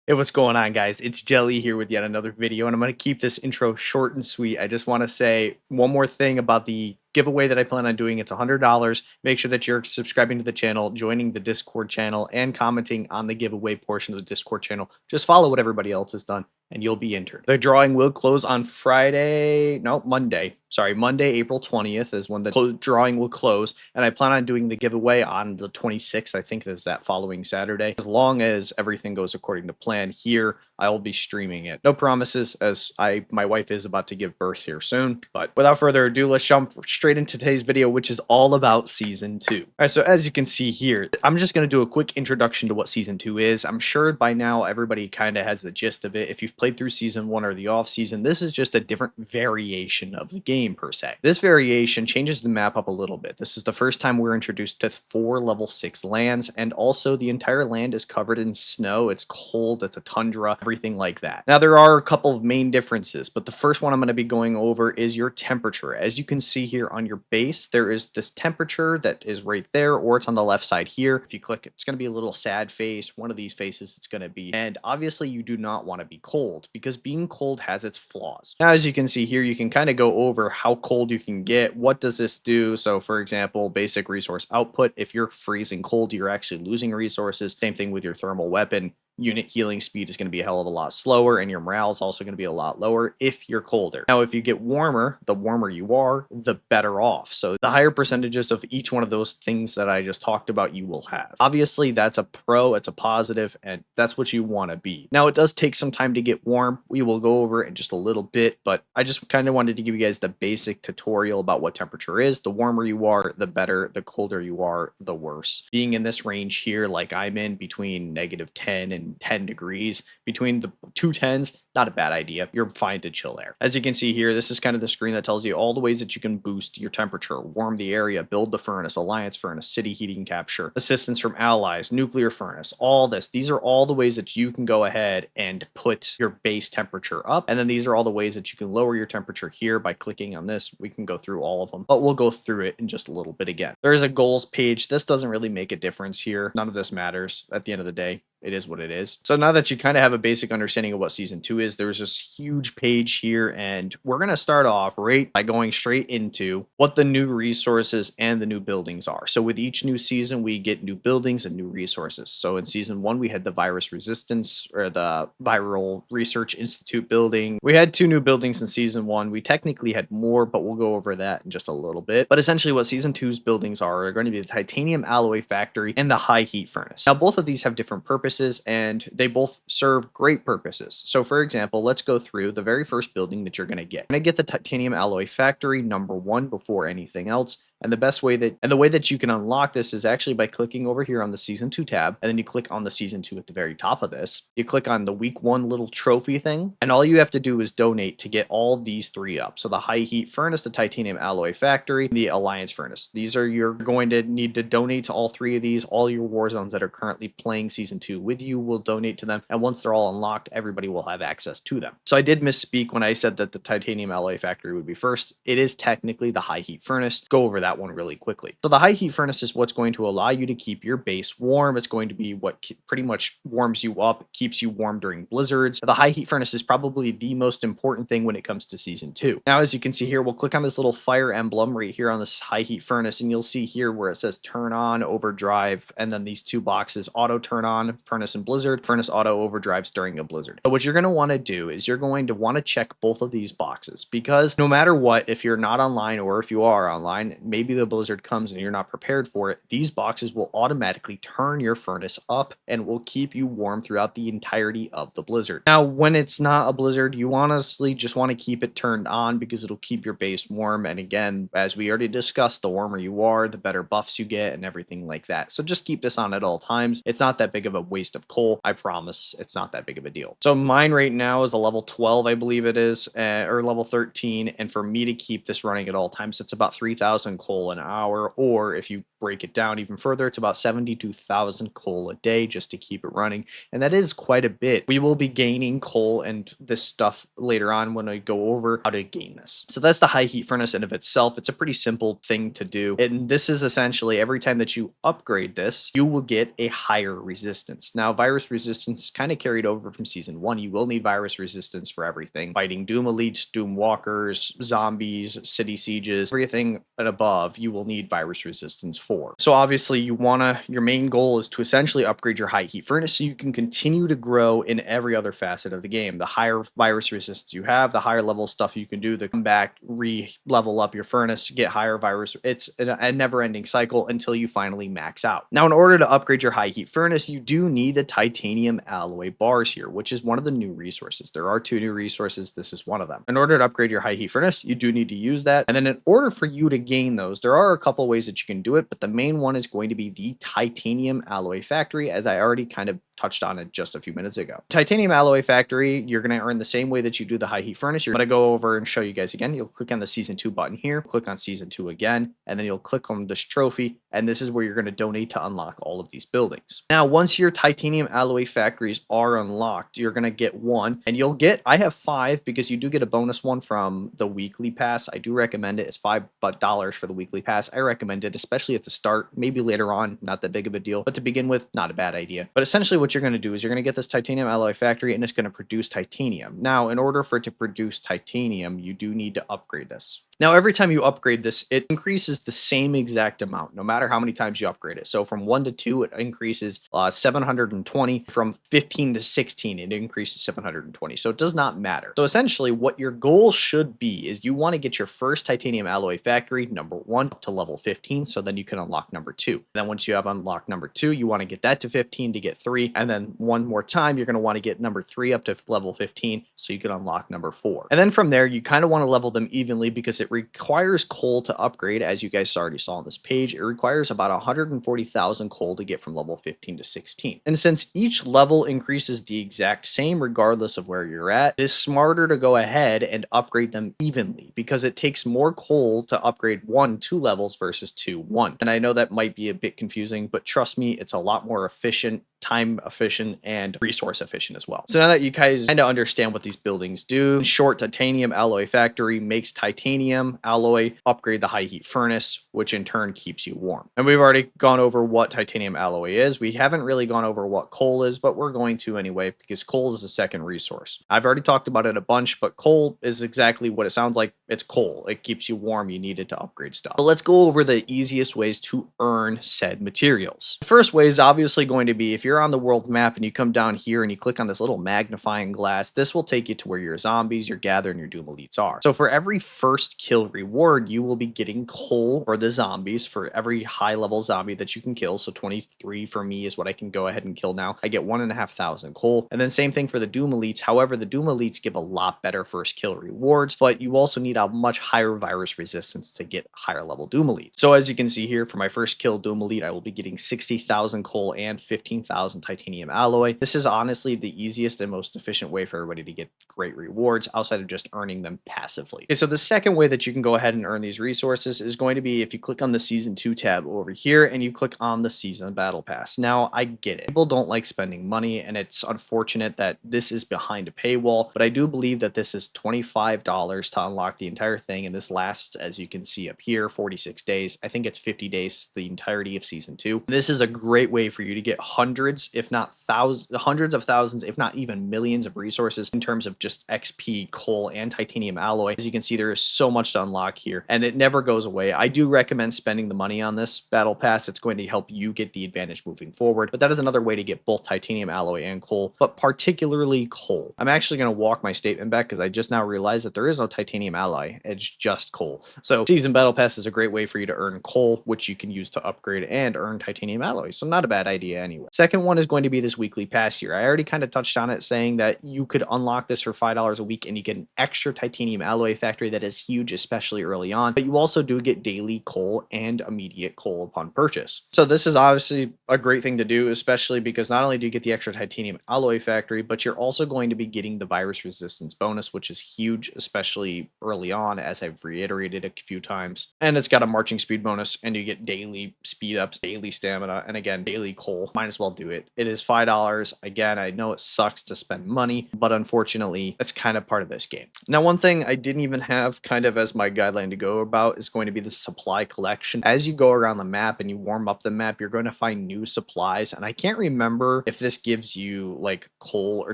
Hey, what's going on, guys? It's Jelly here with yet another video, and I'm going to keep this intro short and sweet. I just want to say one more thing about the giveaway that I plan on doing. It's $100. Make sure that you're subscribing to the channel, joining the Discord channel, and commenting on the giveaway portion of the Discord channel. Just follow what everybody else has done, and you'll be entered. The drawing will close on Monday. Sorry, Monday, April 20th is when the drawing will close, and I plan on doing the giveaway on the 26th. I think is that following Saturday. As long as everything goes according to plan here, I will be streaming it. No promises, as my wife is about to give birth here soon. But without further ado, let's jump straight into today's video, which is all about Season 2. All right, so as you can see here, I'm just going to do a quick introduction to what Season 2 is. I'm sure by now everybody kind of has the gist of it. If you've played through Season 1 or the off-season, this is just a different variation of the game per se. This variation changes the map up a little bit. This is the first time we're introduced to 4 level 6 lands, and also the entire land is covered in snow. It's cold, it's a tundra, everything like that. Now there are a couple of main differences, but the first one I'm going to be going over is your temperature. As you can see here on your base, there is this temperature that is right there, or it's on the left side here. If you click, it's going to be a little sad face. One of these faces it's going to be. And obviously you do not want to be cold, because being cold has its flaws. Now as you can see here, you can kind of go over how cold you can get. What does this do? So for example, basic resource output. If you're freezing cold, you're actually losing resources. Same thing with your thermal weapon. Unit healing speed is going to be a hell of a lot slower, and your morale is also going to be a lot lower if you're colder. Now, if you get warmer, the warmer you are, the better off. So the higher percentages of each one of those things that I just talked about, you will have. Obviously, that's a pro, it's a positive, and that's what you want to be. Now, it does take some time to get warm. We will go over it in just a little bit, but I just kind of wanted to give you guys the basic tutorial about what temperature is. The warmer you are, the better. The colder you are, the worse. Being in this range here, like I'm in, between -10 and 10 degrees, between the two tens, not a bad idea. You're fine to chill there. As you can see here, this is kind of the screen that tells you all the ways that you can boost your temperature, warm the area, build the furnace, alliance furnace, city heating capture, assistance from allies, nuclear furnace, all this. These are all the ways that you can go ahead and put your base temperature up. And then these are all the ways that you can lower your temperature here by clicking on this. We can go through all of them, but we'll go through it in just a little bit again. There is a goals page. This doesn't really make a difference here. None of this matters at the end of the day. It is what it is. So now that you kind of have a basic understanding of what Season 2 is, there's this huge page here, and we're going to start off right by going straight into what the new resources and the new buildings are. So with each new season, we get new buildings and new resources. So in Season 1, we had the virus resistance, or the Viral Research Institute building. We had 2 new buildings in Season 1. We technically had more, but we'll go over that in just a little bit. But essentially what Season 2's buildings are going to be the Titanium Alloy Factory and the High Heat Furnace. Now both of these have different purposes, and they both serve great purposes. So for example, let's go through the very first building that you're going to get. You're going to get the Titanium Alloy Factory #1 before anything else. And the way that you can unlock this is actually by clicking over here on the Season 2 tab, and then you click on the Season 2 at the very top of this. You click on the week 1 little trophy thing, and all you have to do is donate to get all these 3 up. So the High Heat Furnace, the Titanium Alloy Factory, the Alliance Furnace. These are, you're going to need to donate to all 3 of these. All your war zones that are currently playing Season 2 with you will donate to them, and once they're all unlocked, everybody will have access to them. So I did misspeak when I said that the Titanium Alloy Factory would be first. It is technically the High Heat Furnace. Go over that one really quickly. So the High Heat Furnace is what's going to allow you to keep your base warm. It's going to be what pretty much warms you up, keeps you warm during blizzards. The High Heat Furnace is probably the most important thing when it comes to Season 2. Now, as you can see here, we'll click on this little fire emblem right here on this High Heat Furnace, and you'll see here where it says turn on, overdrive, and then these 2 boxes, auto turn on, furnace and blizzard, furnace auto overdrives during a blizzard. So what you're going to want to do is you're going to want to check both of these boxes, because no matter what, if you're not online or if you are online, maybe the blizzard comes and you're not prepared for it, these boxes will automatically turn your furnace up and will keep you warm throughout the entirety of the blizzard. Now, when it's not a blizzard, you honestly just want to keep it turned on because it'll keep your base warm. And again, as we already discussed, the warmer you are, the better buffs you get and everything like that. So just keep this on at all times. It's not that big of a waste of coal. I promise it's not that big of a deal. So mine right now is a level 12, I believe it is, or level 13. And for me to keep this running at all times, it's about 3,000 coal an hour, or if you break it down even further, it's about 72,000 coal a day just to keep it running. And that is quite a bit. We will be gaining coal and this stuff later on when I go over how to gain this. So that's the high heat furnace in of itself. It's a pretty simple thing to do. And this is essentially every time that you upgrade this, you will get a higher resistance. Now, virus resistance kind of carried over from season 1. You will need virus resistance for everything. Fighting Doom Elites, Doom Walkers, zombies, city sieges, everything and above, you will need virus resistance for. So obviously your main goal is to essentially upgrade your high heat furnace so you can continue to grow in every other facet of the game. The higher virus resistance you have, the higher level stuff you can do to come back, re-level up your furnace, get higher virus. It's a never-ending cycle until you finally max out. Now, in order to upgrade your high heat furnace, you do need the titanium alloy bars here, which is one of the new resources. There are 2 new resources. This is one of them. In order to upgrade your high heat furnace, you do need to use that. And then in order for you to gain those, there are a couple ways that you can do it, but the main one is going to be the titanium alloy factory, as I already kind of touched on it just a few minutes ago. Titanium alloy factory, you're going to earn the same way that you do the high heat furnace. You're going to go over and show you guys again. You'll click on the season 2 button here, click on season 2 again, and then you'll click on this trophy. And this is where you're going to donate to unlock all of these buildings. Now, once your titanium alloy factories are unlocked, you're going to get 1, and you'll get, I have 5 because you do get a bonus one from the weekly pass. I do recommend it. It's $5 for the weekly pass. I recommend it, especially at the start, maybe later on, not that big of a deal, but to begin with, not a bad idea. But essentially what you're going to do is you're going to get this titanium alloy factory and it's going to produce titanium. Now, in order for it to produce titanium, you do need to upgrade this. Now, every time you upgrade this, it increases the same exact amount, no matter how many times you upgrade it. So from 1 to 2, it increases 720. From 15 to 16, it increases 720. So it does not matter. So essentially, what your goal should be is you want to get your first titanium alloy factory, number 1, up to level 15, so then you can unlock number 2. And then once you have unlocked number 2, you want to get that to 15 to get 3. And then one more time, you're going to want to get number 3 up to level 15, so you can unlock number 4. And then from there, you kind of want to level them evenly because it requires coal to upgrade. As you guys already saw on this page, it requires about 140,000 coal to get from level 15 to 16. And since each level increases the exact same regardless of where you're at, it is smarter to go ahead and upgrade them evenly because it takes more coal to upgrade 2 levels versus 1. And I know that might be a bit confusing, but trust me, it's a lot more efficient, time efficient, and resource efficient as well. So now that you guys kind of understand what these buildings do, in short, titanium alloy factory makes titanium alloy, upgrade the high heat furnace, which in turn keeps you warm. And we've already gone over what titanium alloy is. We haven't really gone over what coal is, but we're going to anyway because coal is a second resource. I've already talked about it a bunch, but coal is exactly what it sounds like. It's coal. It keeps you warm. You need it to upgrade stuff. But let's go over the easiest ways to earn said materials. The first way is obviously going to be if you're on the world map and you come down here and you click on this little magnifying glass, this will take you to where your zombies, your gather, and your doom elites are. So for every first kill reward, you will be getting coal for the zombies for every high level zombie that you can kill. So 23 for me is what I can go ahead and kill now. I get 1,500 coal. And then same thing for the doom elites. However, the doom elites give a lot better first kill rewards, but you also need a much higher virus resistance to get higher level doom elites. So as you can see here, for my first kill doom elite, I will be getting 60,000 coal and 15,000 titanium alloy. This is honestly the easiest and most efficient way for everybody to get great rewards outside of just earning them passively. Okay, so the second way that you can go ahead and earn these resources is going to be if you click on the season 2 tab over here and you click on the season battle pass. Now I get it. People don't like spending money and it's unfortunate that this is behind a paywall, but I do believe that this is $25 to unlock the entire thing, and this lasts, as you can see up here, 46 days. I think it's 50 days, the entirety of season 2. This is a great way for you to get hundreds, if not thousands, hundreds of thousands, if not even millions of resources in terms of just XP, coal, and titanium alloy. As you can see, there is so much to unlock here, and it never goes away. I do recommend spending the money on this battle pass. It's going to help you get the advantage moving forward, but that is another way to get both titanium alloy and coal, but particularly coal. I'm actually going to walk my statement back because I just now realized that there is no titanium alloy. It's just coal. So season battle pass is a great way for you to earn coal, which you can use to upgrade and earn titanium alloy. So not a bad idea anyway. Second one is going to be this weekly pass here. I already kind of touched on it, saying that you could unlock this for $5 a week and you get an extra titanium alloy factory that is huge, especially early on, but you also do get daily coal and immediate coal upon purchase. So this is obviously a great thing to do, especially because not only do you get the extra titanium alloy factory, but you're also going to be getting the virus resistance bonus, which is huge, especially early early on, as I've reiterated a few times. And it's got a marching speed bonus, and you get daily speed ups, daily stamina, and again, daily coal. Might as well do it. It is $5. Again, I know it sucks to spend money, but unfortunately, it's kind of part of this game. Now, one thing I didn't even have kind of as my guideline to go about is going to be the supply collection. As you go around the map and you warm up the map, you're going to find new supplies. And I can't remember if this gives you like coal or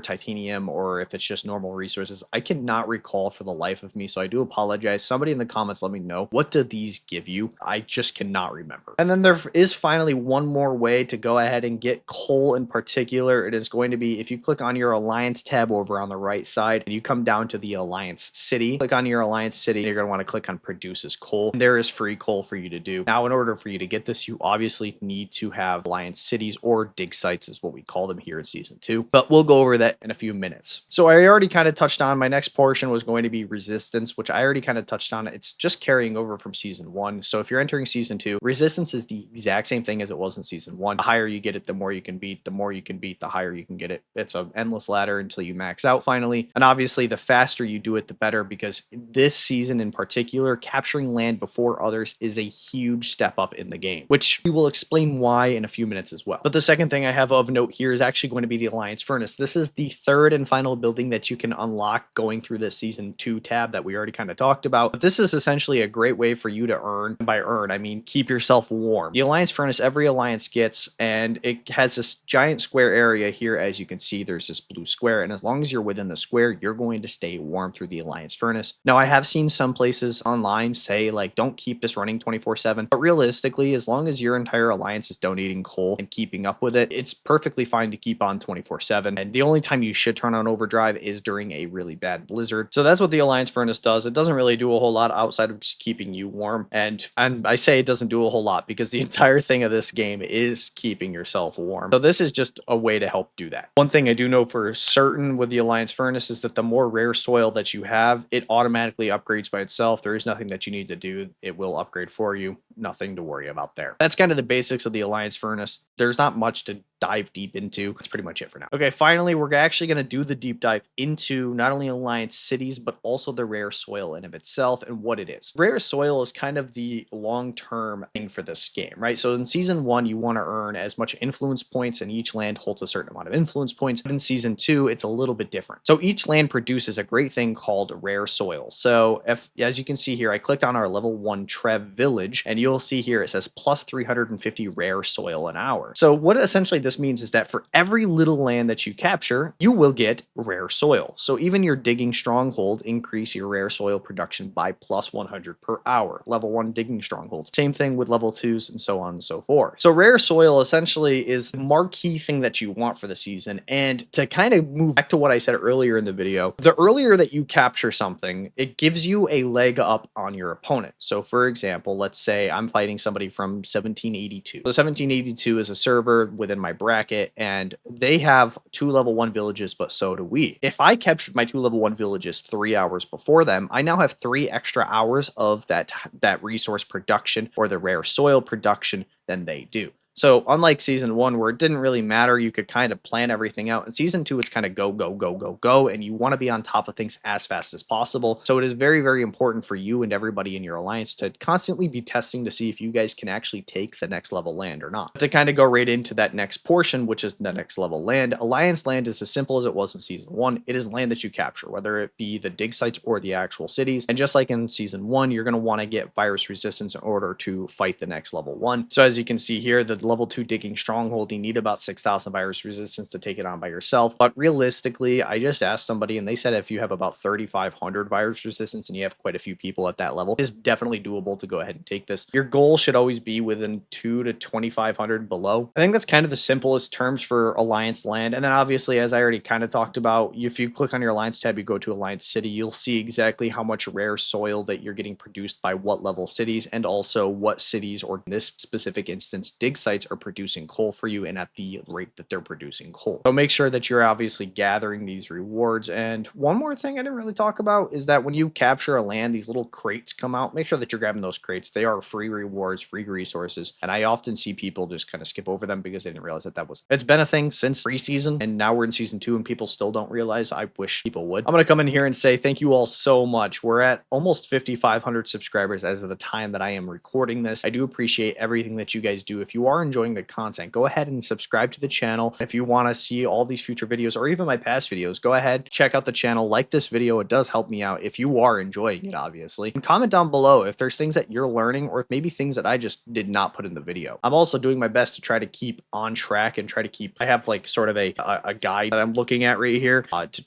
titanium or if it's just normal resources. I cannot recall for the life of me, so I do apologize. Somebody in the comments let me know, what do these give you? I just cannot remember. And then there is finally one more way to go ahead and get coal in particular. It is going to be if you click on your Alliance tab over on the right side and you come down to the Alliance City, click on your Alliance City, you're going to want to click on Produces Coal. And there is free coal for you to do. Now, in order for you to get this, you obviously need to have Alliance Cities, or dig sites is what we call them here in Season 2, but we'll go over that in a few minutes. So I already kind of touched on, my next portion was going to be Resistance, which I already kind of touched on. It's just carrying over from Season 1. So if you're entering Season 2, Resistance is the exact same thing as it was in Season 1. The higher you get it, the more you can beat. The more you can beat, the higher you can get it. It's an endless ladder until you max out finally. And obviously, the faster you do it, the better, because this season in particular, capturing land before others is a huge step up in the game, which we will explain why in a few minutes as well. But the second thing I have of note here is actually going to be the Alliance Furnace. This is the third and final building that you can unlock going through this Season 2 tab that we already kind of talked about. But this is essentially a great way for you to earn, by earn, I mean keep yourself warm. The Alliance Furnace, every Alliance gets, and it has this giant square area here. As you can see, there's this blue square, and as long as you're within the square, you're going to stay warm through the Alliance Furnace. Now, I have seen some places online say, like, don't keep this running 24/7, but realistically, as long as your entire Alliance is donating coal and keeping up with it, it's perfectly fine to keep on 24/7, and the only time you should turn on overdrive is during a really bad blizzard. So that's what the Alliance Furnace does. It doesn't really do a whole lot outside of just keeping you warm, and I say it doesn't do a whole lot because the entire thing of this game is keeping yourself warm. So this is just a way to help do that. One thing I do know for certain with the Alliance Furnace is that the more rare soil that you have, it automatically upgrades by itself. There is nothing that you need to do. It will upgrade for you. Nothing to worry about there. That's kind of the basics of the Alliance Furnace. There's not much to dive deep into. That's pretty much it for now. Okay, finally, we're actually going to do the deep dive into not only Alliance cities, but also the rare soil in of itself and what it is. Rare soil is kind of the long-term thing for this game, right? So in Season 1, you want to earn as much influence points, and each land holds a certain amount of influence points. But in Season 2, it's a little bit different. So each land produces a great thing called rare soil. So if, as you can see here, I clicked on our level 1 Trev Village, and you'll see here it says plus 350 rare soil an hour. So what essentially this means is that for every little land that you capture, you will get rare soil. So even your digging stronghold increase your rare soil production by plus 100 per hour. Level 1 digging strongholds. Same thing with level 2s and so on and so forth. So rare soil essentially is the marquee thing that you want for the season. And to kind of move back to what I said earlier in the video, the earlier that you capture something, it gives you a leg up on your opponent. So for example, let's say I'm fighting somebody from 1782. So 1782 is a server within my bracket, and they have 2 level 1 villages, but so do we. If I captured my 2 level 1 villages 3 hours before them, I now have 3 extra hours of that resource production or the rare soil production than they do. So unlike Season 1, where it didn't really matter, you could kind of plan everything out. In Season 2, it's kind of go, go, go, go, go, and you want to be on top of things as fast as possible. So it is very, very important for you and everybody in your alliance to constantly be testing to see if you guys can actually take the next level land or not. To kind of go right into that next portion, which is the next level land, Alliance land is as simple as it was in Season 1. It is land that you capture, whether it be the dig sites or the actual cities. And just like in Season 1, you're going to want to get virus resistance in order to fight the next level 1. So as you can see here, the level 2 digging stronghold, you need about 6,000 virus resistance to take it on by yourself. But realistically, I just asked somebody and they said if you have about 3,500 virus resistance and you have quite a few people at that level, it is definitely doable to go ahead and take this. Your goal should always be within 2 to 2,500 below. I think that's kind of the simplest terms for Alliance land. And then obviously, as I already kind of talked about, if you click on your Alliance tab, you go to Alliance City, you'll see exactly how much rare soil that you're getting produced by what level cities, and also what cities, or in this specific instance, dig sites, sites are producing coal for you and at the rate that they're producing coal. So make sure that you're obviously gathering these rewards. And one more thing I didn't really talk about is that when you capture a land, these little crates come out. Make sure that you're grabbing those crates. They are free rewards, free resources. And I often see people just kind of skip over them because they didn't realize that it's been a thing since preseason. And now we're in season 2 and people still don't realize. I wish people would. I'm going to come in here and say thank you all so much. We're at almost 5,500 subscribers as of the time that I am recording this. I do appreciate everything that you guys do. If you are enjoying the content, go ahead and subscribe to the channel. If you want to see all these future videos or even my past videos, go ahead, check out the channel, like this video. It does help me out if you are enjoying it, obviously. And comment down below if there's things that you're learning or if maybe things that I just did not put in the video. I'm also doing my best to try to keep on track and try to keep, I have like sort of a guide that I'm looking at right here to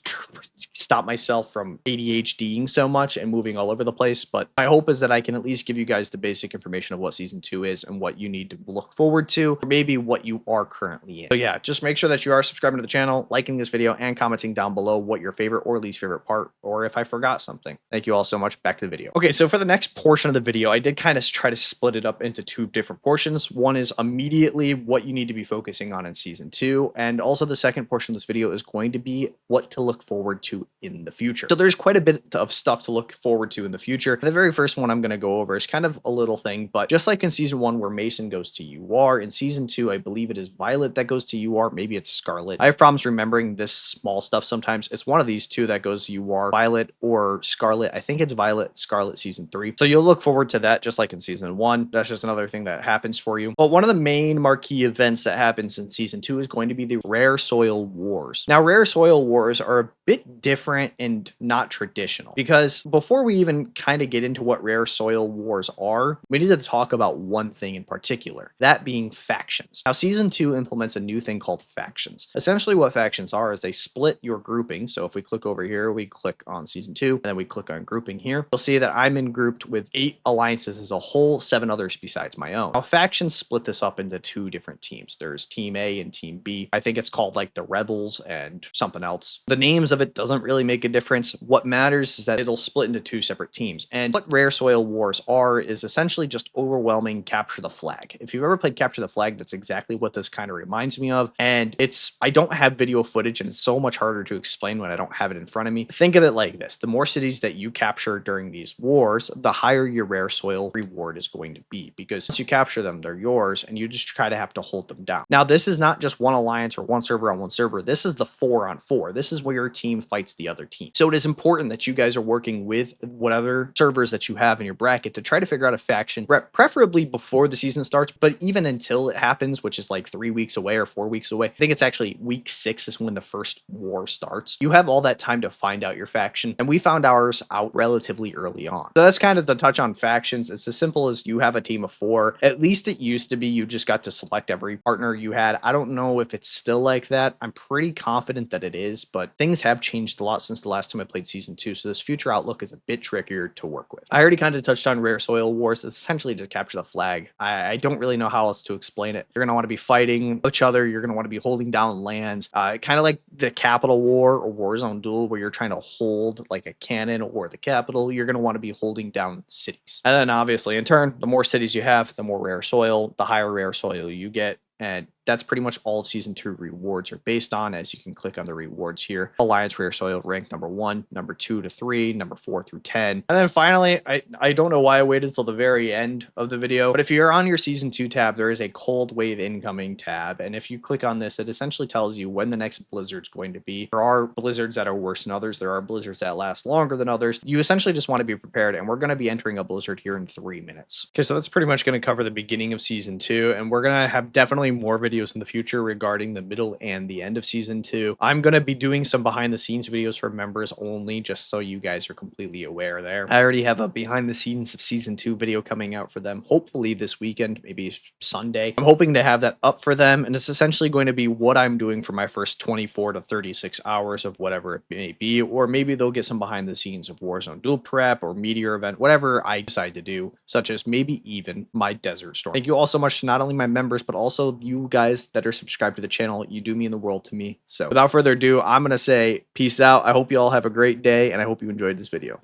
stop myself from ADHDing so much and moving all over the place. But my hope is that I can at least give you guys the basic information of what season 2 is and what you need to look forward to, or maybe what you are currently in. So yeah, just make sure that you are subscribing to the channel, liking this video, and commenting down below what your favorite or least favorite part, or if I forgot something. Thank you all so much. Back to the video. Okay, so for the next portion of the video, I did kind of try to split it up into 2 different portions. One is immediately what you need to be focusing on in season 2, and also the second portion of this video is going to be what to look forward to in the future. So there's quite a bit of stuff to look forward to in the future. The very first one I'm going to go over is kind of a little thing, but just like in season 1 where Mason goes to UR, in season 2 I believe it is Violet that goes to UR, maybe it's Scarlet. I have problems remembering this small stuff sometimes. It's one of these 2 that goes to UR, Violet or Scarlet. I think it's Violet, Scarlet season 3. So you'll look forward to that just like in season 1. That's just another thing that happens for you. But one of the main marquee events that happens in season 2 is going to be the Rare Soil Wars. Now, Rare Soil Wars are a bit different and not traditional, because before we even kind of get into what Rare Soil Wars are, we need to talk about one thing in particular, that being factions. Now, season 2 implements a new thing called factions. Essentially what factions are is they split your grouping. So if we click over here, we click on season 2, and then we click on grouping here, you'll see that I'm in grouped with 8 alliances as a whole, 7 others besides my own. Now, factions split this up into 2 different teams. There's Team A and Team B. I think it's called like the Rebels and something else. The names of it doesn't really make a difference. What matters is that it'll split into 2 separate teams. And what Rare Soil Wars are is essentially just overwhelming capture the flag. If you've ever played Capture the Flag, that's exactly what this kind of reminds me of. And I don't have video footage, and it's so much harder to explain when I don't have it in front of me. Think of it like this: the more cities that you capture during these wars, the higher your Rare Soil reward is going to be, because once you capture them, they're yours, and you just try to have to hold them down. Now, this is not just one alliance or one server on one server. This is the 4-on-4. This is where your team fights the other team. So it is important that you guys are working with what other servers that you have in your bracket to try to figure out a faction, preferably before the season starts, but even until it happens, which is like 3 weeks away or 4 weeks away. I think it's actually week 6 is when the first war starts. You have all that time to find out your faction, and we found ours out relatively early on. So that's kind of the touch on factions. It's as simple as you have a team of 4. At least it used to be you just got to select every partner you had. I don't know if it's still like that. I'm pretty confident that it is, but things have changed a lot since the last time I played season 2, so this future outlook is a bit trickier to work with. I already kind of touched on Rare Soil Wars. It's essentially to capture the flag. I don't really know how else to explain it. You're going to want to be fighting each other. You're going to want to be holding down lands, kind of like the Capital War or Warzone Duel, where you're trying to hold like a cannon or the capital. You're going to want to be holding down cities. And then obviously in turn, the more cities you have, the more rare soil, the higher rare soil you get. And that's pretty much all of season 2 rewards are based on, as you can click on the rewards here. Alliance Rare Soil ranked number 1, number 2 to 3, number 4 through 10. And then finally, I don't know why I waited till the very end of the video, but if you're on your season 2 tab, there is a cold wave incoming tab. And if you click on this, it essentially tells you when the next blizzard's going to be. There are blizzards that are worse than others. There are blizzards that last longer than others. You essentially just want to be prepared, and we're going to be entering a blizzard here in 3 minutes. Okay, so that's pretty much going to cover the beginning of season 2, and we're going to have definitely more videos in the future regarding the middle and the end of season 2. I'm going to be doing some behind the scenes videos for members only, just so you guys are completely aware there. I already have a behind the scenes of season 2 video coming out for them, hopefully this weekend, maybe Sunday. I'm hoping to have that up for them, and it's essentially going to be what I'm doing for my first 24 to 36 hours of whatever it may be, or maybe they'll get some behind the scenes of Warzone Duel Prep or Meteor Event, whatever I decide to do, such as maybe even my Desert Storm. Thank you all so much to not only my members, but also you guys that are subscribed to the channel. You do mean the world to me. So without further ado, I'm going to say peace out. I hope you all have a great day, and I hope you enjoyed this video.